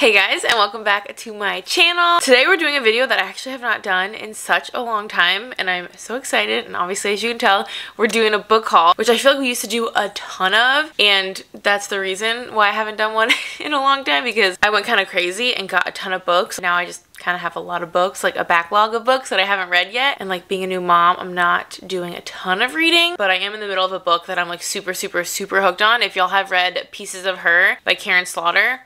Hey guys, and welcome back to my channel. Today we're doing a video that I actually have not done in such a long time, and I'm so excited. And obviously, as you can tell, we're doing a book haul, which I feel like we used to do a ton of, and that's the reason why I haven't done one in a long time, because I went kind of crazy and got a ton of books. Now I just kind of have a lot of books, like a backlog of books that I haven't read yet. And like being a new mom, I'm not doing a ton of reading, but I am in the middle of a book that I'm like super hooked on. If y'all have read Pieces of Her by Karen Slaughter,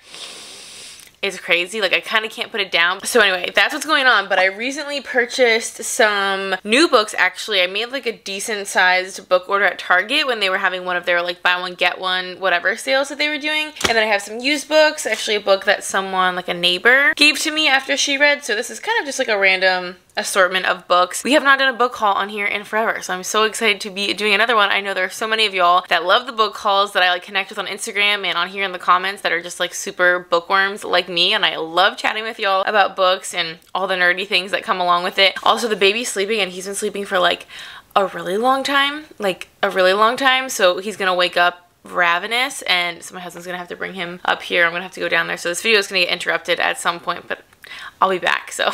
it's crazy. Like, I kind of can't put it down. So anyway, that's what's going on. But I recently purchased some new books, actually. I made like a decent sized book order at Target when they were having one of their like buy one get one whatever sales that they were doing. And then I have some used books, actually a book that someone, like a neighbor, gave to me after she read. So this is kind of just like a random assortment of books. We have not done a book haul on here in forever, so I'm so excited to be doing another one. I know there are so many of y'all that love the book hauls that I like connect with on Instagram and on here in the comments that are just like super bookworms like me, and I love chatting with y'all about books and all the nerdy things that come along with it. Also, the baby's sleeping, and he's been sleeping for like a really long time, so he's gonna wake up ravenous, and so my husband's gonna have to bring him up here. I'm gonna have to go down there, so this video is gonna get interrupted at some point, but I'll be back. So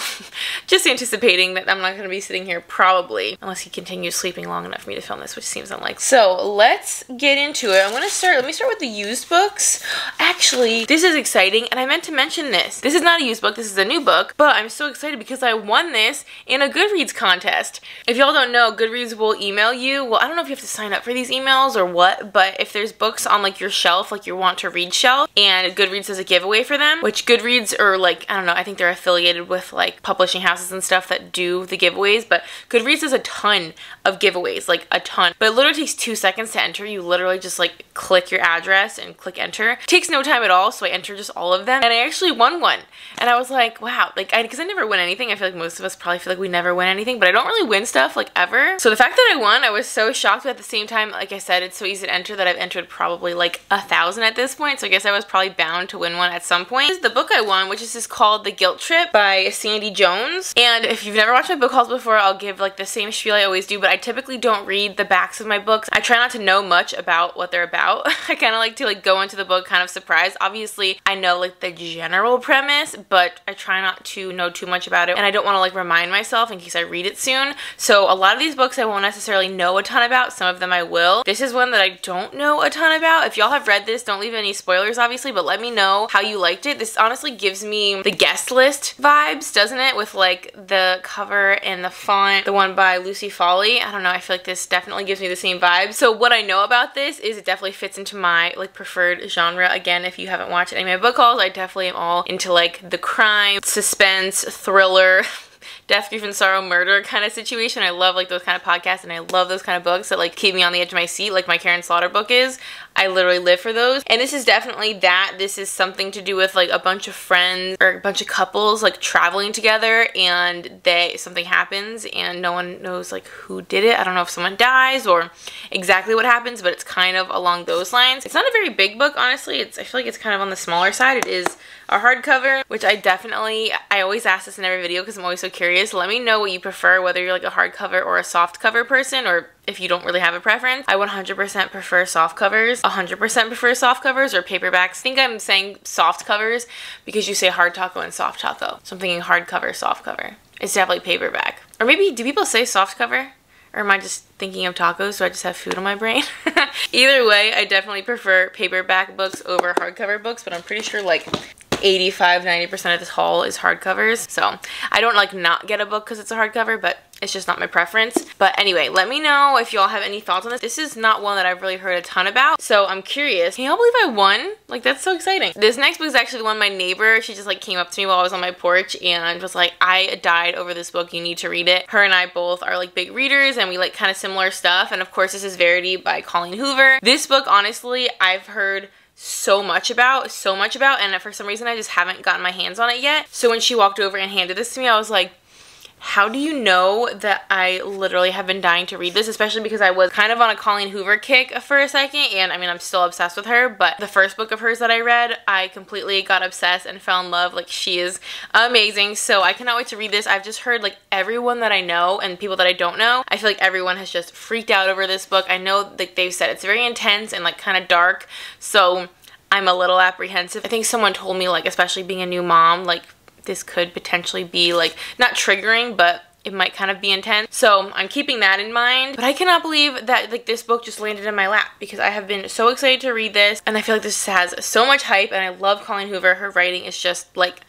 just anticipating that I'm not going to be sitting here probably unless he continues sleeping long enough for me to film this, which seems unlikely. So let's get into it. let me start with the used books. Actually, this is exciting, and I meant to mention this. This is not a used book, this is a new book, but I'm so excited because I won this in a Goodreads contest. If y'all don't know, Goodreads will email you. Well, I don't know if you have to sign up for these emails or what, but if there's books on like your shelf, like your want to read shelf, and Goodreads does a giveaway for them, which Goodreads are like, I don't know, I think they're affiliated with like publishing houses and stuff that do the giveaways, but Goodreads does a ton of giveaways, like a ton. But it literally takes 2 seconds to enter. You literally just like click your address and click enter. It takes no time at all, so I entered just all of them, and I actually won one. And I was like, wow, like, because I never win anything. I feel like most of us probably feel like we never win anything, but I don't really win stuff like ever. So the fact that I won, I was so shocked, but at the same time, like I said, it's so easy to enter that I've entered probably like 1,000 at this point, so I guess I was probably bound to win one at some point. This is the book I won, which is just called The Guilt Trip by Sandy Jones. And if you've never watched my book hauls before, I'll give like the same spiel I always do, but I typically don't read the backs of my books. I try not to know much about what they're about. I kind of like to like go into the book kind of surprised. Obviously, I know like the general premise, but I try not to know too much about it, and I don't want to like remind myself in case I read it soon. So a lot of these books I won't necessarily know a ton about. Some of them I will. This is one that I don't know a ton about. If y'all have read this, don't leave any spoilers obviously, but let me know how you liked it. This honestly gives me the guest list vibes, doesn't it? With like the cover and the font, the one by Lucy Foley. I don't know, I feel like this definitely gives me the same vibe. So what I know about this is it definitely fits into my like preferred genre. Again, if you haven't watched any of my book hauls, I definitely am all into like the crime, suspense, thriller, death, grief, and sorrow, murder kind of situation. I love like those kind of podcasts, and I love those kind of books that like keep me on the edge of my seat, like my Karen Slaughter book is. I literally live for those. And this is definitely that. This is something to do with like a bunch of friends or a bunch of couples like traveling together, and something happens and no one knows like who did it. I don't know if someone dies or exactly what happens, but it's kind of along those lines. It's not a very big book, honestly. I feel like it's kind of on the smaller side. It is a hardcover, which I always ask this in every video because I'm always so curious. Let me know what you prefer, whether you're like a hardcover or a soft cover person, or if you don't really have a preference. I 100% prefer soft covers, 100% prefer soft covers or paperbacks. I think I'm saying soft covers because you say hard taco and soft taco. So I'm thinking hardcover, soft cover. It's definitely paperback. Or maybe, do people say soft cover? Or am I just thinking of tacos, so I just have food on my brain? Either way, I definitely prefer paperback books over hardcover books, but I'm pretty sure like 85–90% of this haul is hardcovers. So I don't like not get a book because it's a hardcover, but it's just not my preference. But anyway, let me know if y'all have any thoughts on this. This is not one that I've really heard a ton about, so I'm curious. Can y'all believe I won? Like, that's so exciting. This next book is actually the one my neighbor, she just like came up to me while I was on my porch and was like, I died over this book, you need to read it. Her and I both are like big readers, and we like kind of similar stuff. And of course, this is Verity by Colleen Hoover. This book, honestly, I've heard so much about, and for some reason I just haven't gotten my hands on it yet. So when she walked over and handed this to me, I was like, how do you know that I literally have been dying to read this? Especially because I was kind of on a Colleen Hoover kick for a second, and I mean, I'm still obsessed with her, but the first book of hers that I read, I completely got obsessed and fell in love. Like, she is amazing, so I cannot wait to read this. I've just heard like everyone that I know and people that I don't know, I feel like everyone has just freaked out over this book. I know that they've said it's very intense and like kind of dark, so I'm a little apprehensive. I think someone told me, like, especially being a new mom, like, this could potentially be, like, not triggering, but it might kind of be intense. So I'm keeping that in mind. But I cannot believe that, like, this book just landed in my lap, because I have been so excited to read this, and I feel like this has so much hype, and I love Colleen Hoover. Her writing is just, like,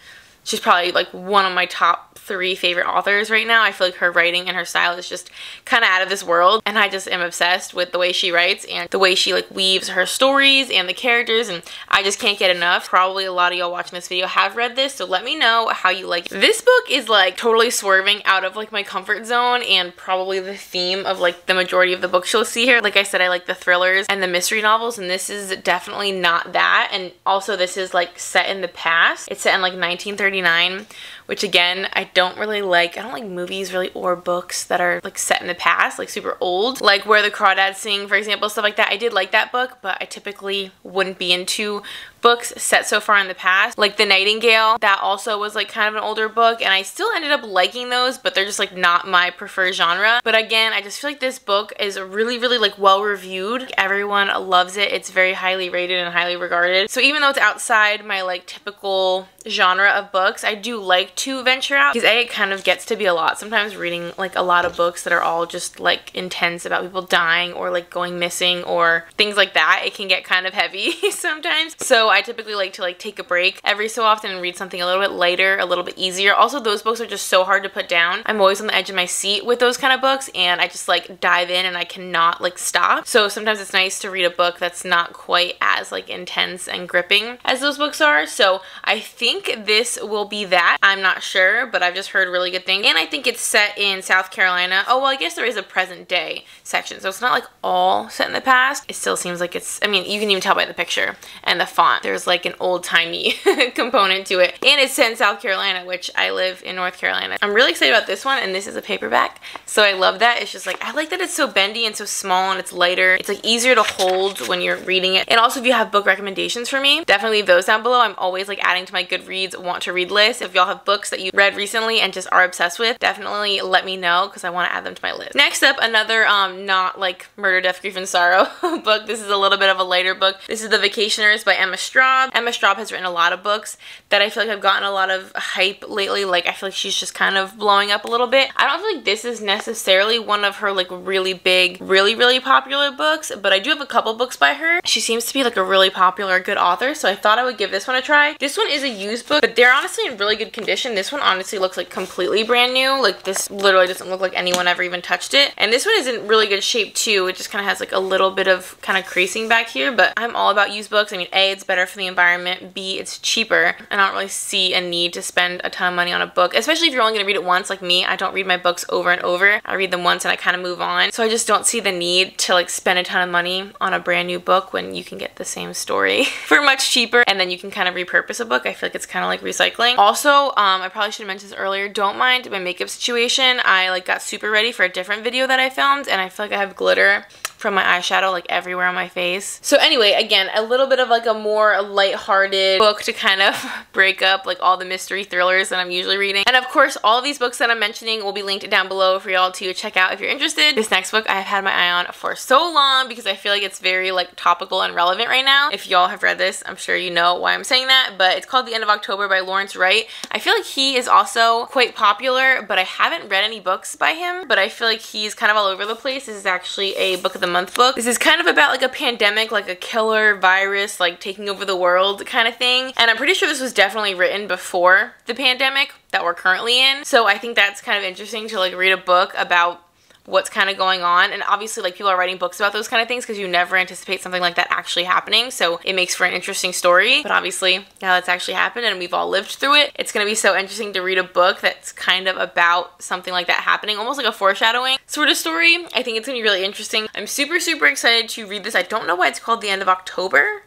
she's probably, like, one of my top 3 favorite authors right now. I feel like her writing and her style is just kind of out of this world, and I just am obsessed with the way she writes and the way she, like, weaves her stories and the characters, and I just can't get enough. Probably a lot of y'all watching this video have read this, so let me know how you like it. This book is, like, totally swerving out of, like, my comfort zone and probably the theme of, like, the majority of the books you'll see here. Like I said, I like the thrillers and the mystery novels, and this is definitely not that. And also, this is, like, set in the past. It's set in, like, 1939, which, again, I don't really like. I don't like movies really, or books that are, like, set in the past, like super old, like Where the Crawdads Sing, for example, stuff like that. I did like that book, but I typically wouldn't be into books set so far in the past. Like The Nightingale, that also was, like, kind of an older book, and I still ended up liking those, but they're just, like, not my preferred genre. But again, I just feel like this book is really, really, like, well reviewed. Like, everyone loves it. It's very highly rated and highly regarded. So even though it's outside my, like, typical genre of books, I do like to venture out, because it kind of gets to be a lot sometimes reading, like, a lot of books that are all just, like, intense about people dying or, like, going missing or things like that. It can get kind of heavy sometimes. So I typically like to, like, take a break every so often and read something a little bit lighter, a little bit easier. Also, those books are just so hard to put down. I'm always on the edge of my seat with those kind of books, and I just, like, dive in and I cannot, like, stop. So sometimes it's nice to read a book that's not quite as, like, intense and gripping as those books are. So I think this will be that. I'm not sure, but I've just heard really good things. And I think it's set in South Carolina. Oh, well, I guess there is a present day section, so it's not, like, all set in the past. It still seems like it's, I mean, you can even tell by the picture and the font. There's, like, an old-timey component to it. And it's set in South Carolina, which I live in North Carolina. I'm really excited about this one, and this is a paperback, so I love that. It's just, like, I like that it's so bendy and so small, and it's lighter. It's, like, easier to hold when you're reading it. And also, if you have book recommendations for me, definitely leave those down below. I'm always, like, adding to my Goodreads want to read list. If y'all have books that you read recently and just are obsessed with, definitely let me know, because I want to add them to my list. Next up, another not, like, Murder, Death, Grief, and Sorrow book. This is a little bit of a lighter book. This is The Vacationers by Emma Straub. Emma Straub has written a lot of books that I feel like have gotten a lot of hype lately. Like, I feel like she's just kind of blowing up a little bit. I don't feel like this is necessarily one of her, like, really big, really popular books, but I do have a couple books by her. She seems to be, like, a really popular, good author, so I thought I would give this one a try. This one is a used book, but they're honestly in really good condition. This one honestly looks, like, completely brand new. Like, this literally doesn't look like anyone ever even touched it. And this one is in really good shape too. It just kind of has, like, a little bit of kind of creasing back here, but I'm all about used books. I mean, A, it's better for the environment, B, it's cheaper, and I don't really see a need to spend a ton of money on a book, especially if you're only gonna read it once. Like me, I don't read my books over and over. I read them once and I kind of move on. So I just don't see the need to, like, spend a ton of money on a brand new book when you can get the same story for much cheaper, and then you can kind of repurpose a book. I feel like it's kind of like recycling. Also, I probably should have mentioned this earlier, don't mind my makeup situation. I, like, got super ready for a different video that I filmed, and I feel like I have glitter from my eyeshadow, like, everywhere on my face. So anyway, again, a little bit of, like, a more lighthearted book to kind of break up, like, all the mystery thrillers that I'm usually reading. And of course, all of these books that I'm mentioning will be linked down below for y'all to check out if you're interested. This next book I've had my eye on for so long because I feel like it's very, like, topical and relevant right now. If y'all have read this, I'm sure you know why I'm saying that, but it's called The End of October by Lawrence Wright. I feel like he is also quite popular, but I haven't read any books by him, but I feel like he's kind of all over the place. This is actually a book of the month book. This is kind of about, like, a pandemic, like a killer virus, like, taking over the world kind of thing. And I'm pretty sure this was definitely written before the pandemic that we're currently in. So I think that's kind of interesting to, like, read a book about what's kind of going on. And obviously, like, people are writing books about those kind of things because you never anticipate something like that actually happening, so it makes for an interesting story. But obviously, now that's actually happened and we've all lived through it, it's gonna be so interesting to read a book that's kind of about something like that happening, almost like a foreshadowing sort of story. I think it's gonna be really interesting. I'm super excited to read this. I don't know why it's called The End of October.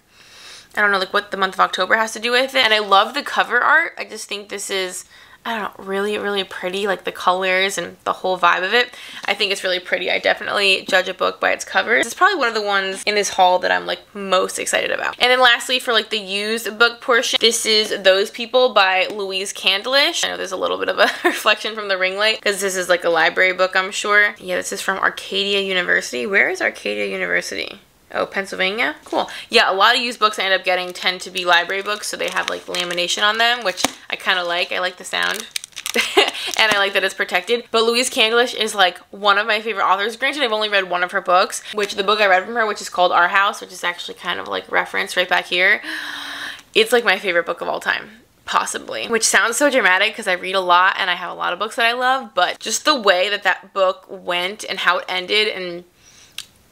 I don't know, like, what the month of October has to do with it. And I love the cover art. I just think this is, I don't know, really pretty, like the colors and the whole vibe of it. I think it's really pretty. I definitely judge a book by its cover. It's probably one of the ones in this haul that I'm, like, most excited about. And then lastly, for, like, the used book portion, this is Those People by Louise Candlish. I know there's a little bit of a reflection from the ring light because this is, like, a library book, I'm sure. Yeah, this is from Arcadia University. Where is Arcadia University? Oh, Pennsylvania? Cool. Yeah, a lot of used books I end up getting tend to be library books, so they have like lamination on them, which I kind of like. I like the sound. And I like that it's protected. But Louise Candlish is like one of my favorite authors. Granted, I've only read one of her books, which the book I read from her, which is called Our House, which is actually kind of like referenced right back here. It's like my favorite book of all time. Possibly. Which sounds so dramatic because I read a lot and I have a lot of books that I love, but just the way that that book went and how it ended, and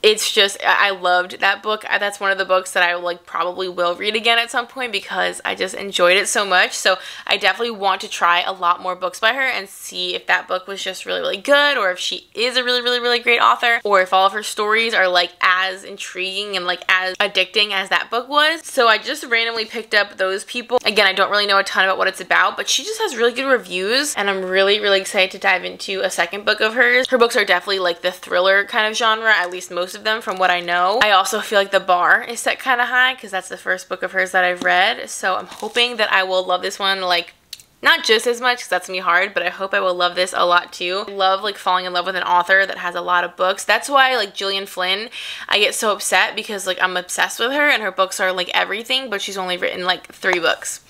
it's just, I loved that book. That's one of the books that I like probably will read again at some point because I just enjoyed it so much. So I definitely want to try a lot more books by her and see if that book was just really, really good, or if she is a really, really, really great author, or if all of her stories are like as intriguing and like as addicting as that book was. So I just randomly picked up Those People. Again, I don't really know a ton about what it's about, but she just has really good reviews, and I'm really, really excited to dive into a second book of hers. Her books are definitely like the thriller kind of genre, at least most of them from what I know. I also feel like the bar is set kind of high because that's the first book of hers that I've read, so I'm hoping that I will love this one like not just as much because that's gonna be hard, but I hope I will love this a lot too. I love like falling in love with an author that has a lot of books. That's why like Gillian Flynn, I get so upset because like I'm obsessed with her and her books are like everything, but she's only written like 3 books.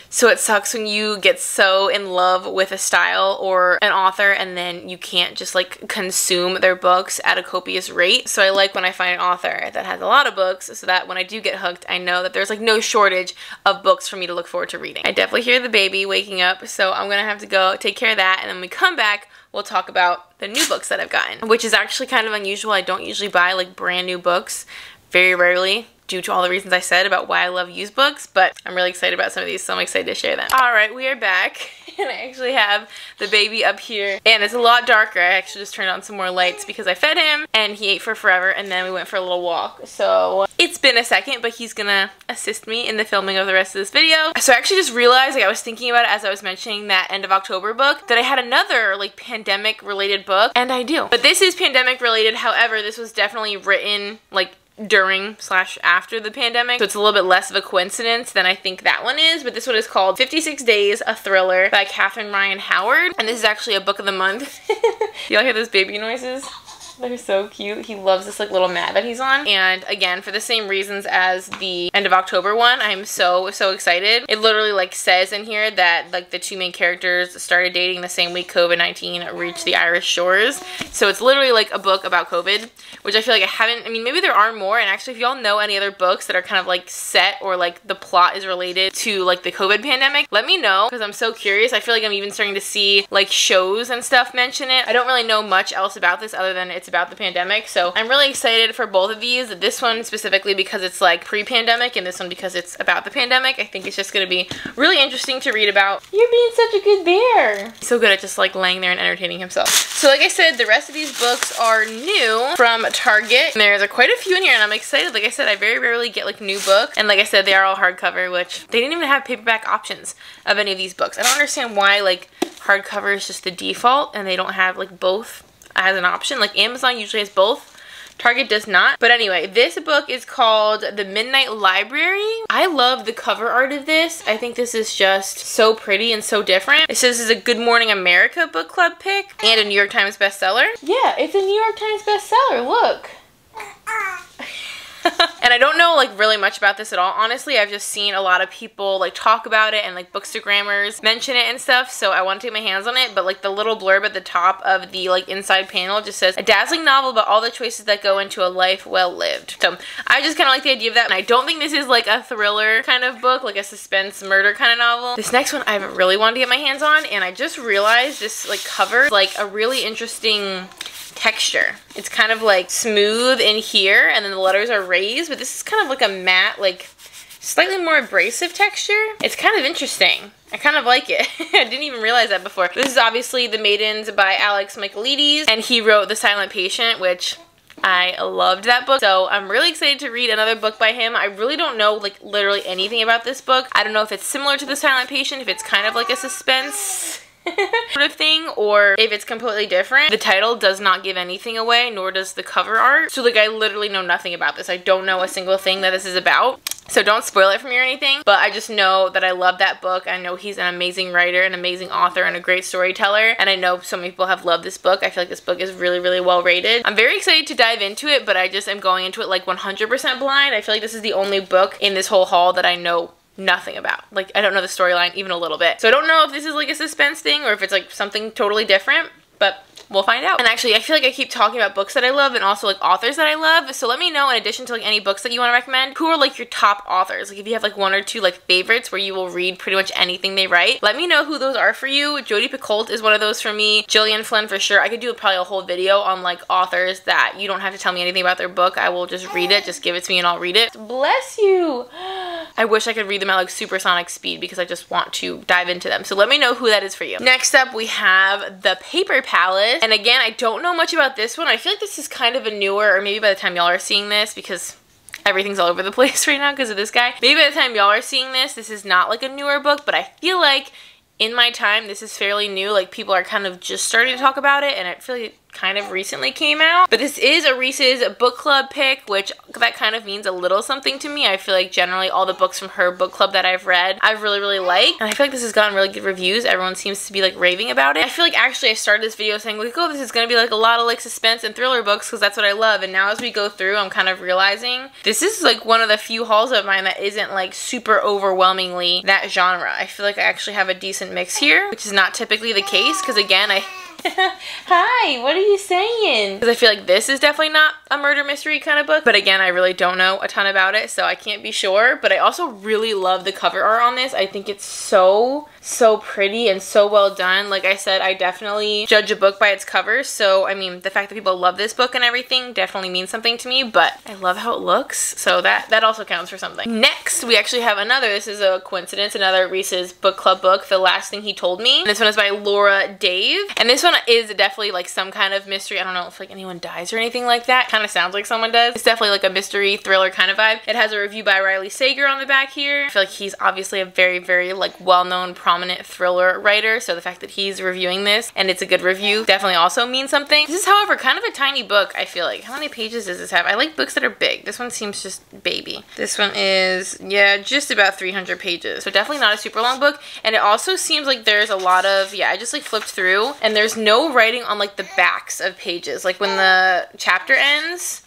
So it sucks when you get so in love with a style or an author and then you can't just like consume their books at a copious rate. So I like when I find an author that has a lot of books so that when I do get hooked, I know that there's like no shortage of books for me to look forward to reading. I definitely hear the baby waking up, so I'm gonna have to go take care of that, and then when we come back, we'll talk about the new books that I've gotten, which is actually kind of unusual. I don't usually buy like brand new books, very rarely, due to all the reasons I said about why I love used books, but I'm really excited about some of these, so I'm excited to share them. Alright, we are back, and I actually have the baby up here, and it's a lot darker. I actually just turned on some more lights because I fed him, and he ate for forever, and then we went for a little walk. So it's been a second, but he's gonna assist me in the filming of the rest of this video. So I actually just realized, like I was thinking about it as I was mentioning that end of October book, that I had another like pandemic related book, and I do. But this is pandemic related, however, this was definitely written like during/after the pandemic, so it's a little bit less of a coincidence than I think that one is. But this one is called 56 Days, a Thriller by Catherine Ryan Howard, and this is actually a book of the month. Y'all hear those baby noises? They're so cute. He loves this like little mat that he's on. And again, for the same reasons as the end of October one, I'm so excited. It literally like says in here that like the 2 main characters started dating the same week COVID-19 reached the Irish shores. So it's literally like a book about COVID, which I feel like I mean, maybe there are more. And actually, if y'all know any other books that are kind of like set or like the plot is related to like the COVID pandemic, let me know because I'm so curious. I feel like I'm even starting to see like shows and stuff mention it. I don't really know much else about this other than it's about the pandemic, so I'm really excited for both of these. This one specifically because it's like pre-pandemic, and this one because it's about the pandemic. I think it's just gonna be really interesting to read about. You're being such a good bear. He's so good at just like laying there and entertaining himself. So like I said, the rest of these books are new from Target. There's quite a few in here, and I'm excited. Like I said, I very rarely get like new books, and like I said, they are all hardcover, which they didn't even have paperback options of any of these books. I don't understand why like hardcover is just the default and they don't have like both as an option. Like Amazon usually has both, Target does not. But anyway, this book is called The Midnight Library. I love the cover art of this. I think this is just so pretty and so different. It says this is a Good Morning America book club pick and a New York Times bestseller. Yeah, it's a New York Times bestseller, look. And I don't know like really much about this at all. Honestly, I've just seen a lot of people like talk about it and like bookstagrammers mention it and stuff, so I want to take my hands on it. But like the little blurb at the top of the like inside panel just says, a dazzling novel about all the choices that go into a life well lived. So I just kind of like the idea of that, and I don't think this is like a thriller kind of book, like a suspense murder kind of novel. This next one I really wanted to get my hands on, and I just realized this like cover like a really interesting texture. It's kind of like smooth in here, and then the letters are raised, but this is kind of like a matte, like slightly more abrasive texture. It's kind of interesting. I kind of like it. I didn't even realize that before. This is obviously The Maidens by Alex Michaelides, and he wrote The Silent Patient, which I loved that book. So I'm really excited to read another book by him. I really don't know like literally anything about this book. I don't know if it's similar to The Silent Patient, if it's kind of like a suspense sort of thing, or if it's completely different. The title does not give anything away, nor does the cover art. So like I literally know nothing about this. I don't know a single thing that this is about. So don't spoil it for me or anything, but I just know that I love that book. I know he's an amazing writer, an amazing author, and a great storyteller, and I know so many people have loved this book. I feel like this book is really, really well rated. I'm very excited to dive into it, but I just am going into it like 100% blind. I feel like this is the only book in this whole haul that I know nothing about. Like, I don't know the storyline even a little bit. So I don't know if this is like a suspense thing or if it's like something totally different, but we'll find out. And actually, I feel like I keep talking about books that I love and also like authors that I love. So let me know, in addition to like any books that you want to recommend, who are like your top authors. Like if you have like one or two like favorites where you will read pretty much anything they write, let me know who those are for you. Jodi Picoult is one of those for me. Gillian Flynn for sure. I could do probably a whole video on like authors that you don't have to tell me anything about their book. I will just read it. Just give it to me and I'll read it. Bless you. I wish I could read them at like supersonic speed because I just want to dive into them. So let me know who that is for you. Next up, we have The Paper Palace. And again, I don't know much about this one. I feel like this is kind of a newer, or maybe by the time y'all are seeing this, because everything's all over the place right now because of this guy. Maybe by the time y'all are seeing this, this is not like a newer book, but I feel like in my time, this is fairly new. Like people are kind of just starting to talk about it, and I feel like it kind of recently came out. But this is a Reese's book club pick, which that kind of means a little something to me. I feel like generally all the books from her book club that I've read, I've really, really liked. And I feel like this has gotten really good reviews. Everyone seems to be like raving about it. I feel like actually I started this video saying like, oh, this is gonna be like a lot of like suspense and thriller books because that's what I love. And now as we go through, I'm kind of realizing this is like one of the few hauls of mine that isn't like super overwhelmingly that genre. I feel like I actually have a decent mix here, which is not typically the case because again, Hi, what are you saying? Because I feel like this is definitely not a murder mystery kind of book, but again, I really don't know a ton about it, so I can't be sure. But I also really love the cover art on this. I think it's so pretty and so well done. Like I said, I definitely judge a book by its cover, so I mean, the fact that people love this book and everything definitely means something to me, but I love how it looks, so that also counts for something. Next, we actually have another, this is a coincidence, another Reese's book club book, The Last Thing He Told Me. And this one is by Laura Dave, and this one is definitely like some kind of mystery. I don't know if like anyone dies or anything like that. Kind of sounds like someone does. It's definitely like a mystery thriller kind of vibe. It has a review by Riley Sager on the back here. I feel like he's obviously a very, very like well-known, prominent thriller writer, so the fact that he's reviewing this and it's a good review definitely also means something. This is, however, kind of a tiny book, I feel like. How many pages does this have? I like books that are big. This one seems just baby. This one is, yeah, just about 300 pages. So definitely not a super long book. And it also seems like there's a lot of, yeah, I just like flipped through and there's no writing on like the backs of pages. Like when the chapter ends,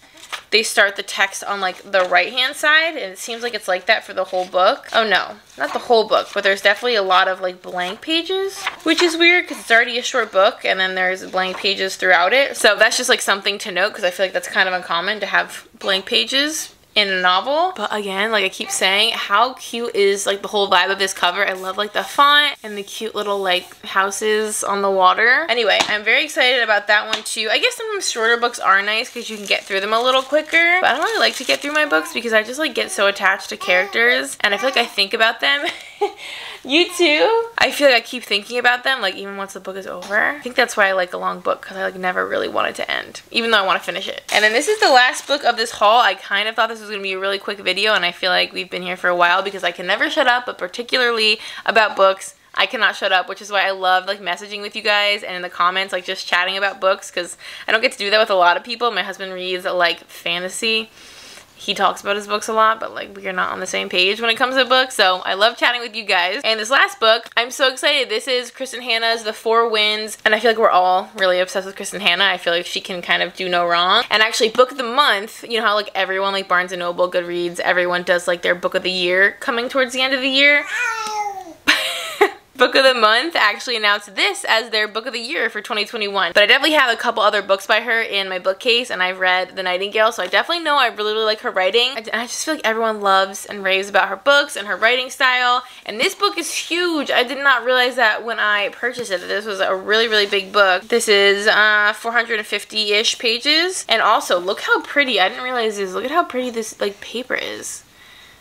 they start the text on like the right hand side, and it seems like it's like that for the whole book. Oh no, not the whole book, but there's definitely a lot of like blank pages, which is weird because it's already a short book and then there's blank pages throughout it. So that's just like something to note because I feel like that's kind of uncommon to have blank pages in a novel. But again, like I keep saying, how cute is like the whole vibe of this cover. I love like the font and the cute little like houses on the water. Anyway, I'm very excited about that one too. I guess sometimes shorter books are nice because you can get through them a little quicker, but I don't really like to get through my books because I just like get so attached to characters and I feel like I think about them. You too? I feel like I keep thinking about them like even once the book is over. I think that's why I like a long book, because I like never really want it to end, even though I want to finish it. And then this is the last book of this haul. I kind of thought this was going to be a really quick video, and I feel like we've been here for a while because I can never shut up, but particularly about books, I cannot shut up, which is why I love like messaging with you guys and in the comments like just chatting about books, because I don't get to do that with a lot of people. My husband reads like fantasy. He talks about his books a lot, but like we are not on the same page when it comes to books, so I love chatting with you guys. And this last book, I'm so excited. This is Kristen Hanna's The Four Winds, and I feel like we're all really obsessed with Kristen Hanna. I feel like she can kind of do no wrong. And actually, book of the month, you know how like everyone, like Barnes & Noble, Goodreads, everyone does like their book of the year coming towards the end of the year. Book of the month actually announced this as their book of the year for 2021. But I definitely have a couple other books by her in my bookcase, and I've read The Nightingale, so I definitely know I really, really like her writing. And I just feel like everyone loves and raves about her books and her writing style. And this book is huge. I did not realize that when I purchased it, that this was a really, really big book. This is 450-ish pages. And also, look how pretty, I didn't realize this, look at how pretty this like paper is.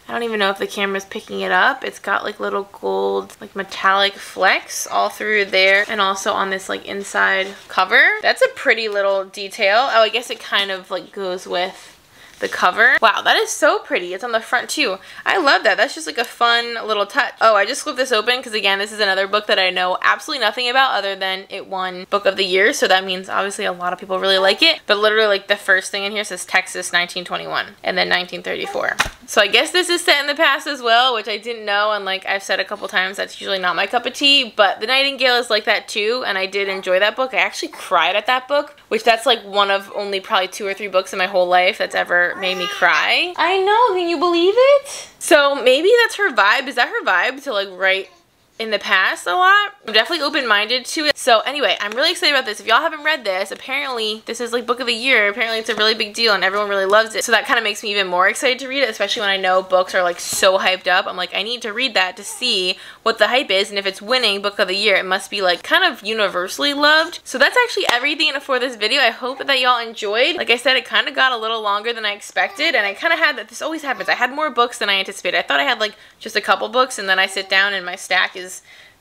I don't even know if the camera's picking it up. It's got like little gold, like metallic flecks all through there, and also on this like inside cover. That's a pretty little detail. Oh, I guess it kind of like goes with the cover. Wow, that is so pretty. It's on the front too. I love that. That's just like a fun little touch. Oh, I just flipped this open because again, this is another book that I know absolutely nothing about other than it won Book of the Year, so that means obviously a lot of people really like it. But literally like the first thing in here says Texas 1921 and then 1934. So I guess this is set in the past as well, which I didn't know, and like I've said a couple times, that's usually not my cup of tea, but The Nightingale is like that too, and I did enjoy that book. I actually cried at that book, which that's like one of only probably 2 or 3 books in my whole life that's ever made me cry. I know, can you believe it? So maybe that's her vibe. Is that her vibe to like write in the past a lot? I'm definitely open-minded to it. So anyway, I'm really excited about this. If y'all haven't read this, apparently this is like book of the year. Apparently it's a really big deal and everyone really loves it. So that kind of makes me even more excited to read it, especially when I know books are like so hyped up. I'm like, I need to read that to see what the hype is, and if it's winning book of the year, it must be like kind of universally loved. So that's actually everything for this video. I hope that y'all enjoyed. Like I said, it kind of got a little longer than I expected, and I kind of had that. This always happens. I had more books than I anticipated. I thought I had like just a couple books, and then I sit down and my stack is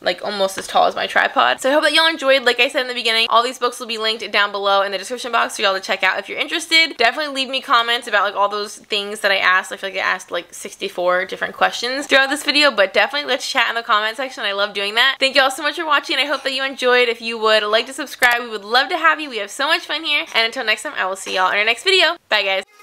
like almost as tall as my tripod. So I hope that y'all enjoyed. Like I said in the beginning, all these books will be linked down below in the description box for y'all to check out if you're interested. Definitely leave me comments about like all those things that I asked. I feel like I asked like 64 different questions throughout this video, but definitely let's chat in the comment section. I love doing that. Thank y'all so much for watching. I hope that you enjoyed. If you would like to subscribe, we would love to have you. We have so much fun here. And until next time, I will see y'all in our next video. Bye guys.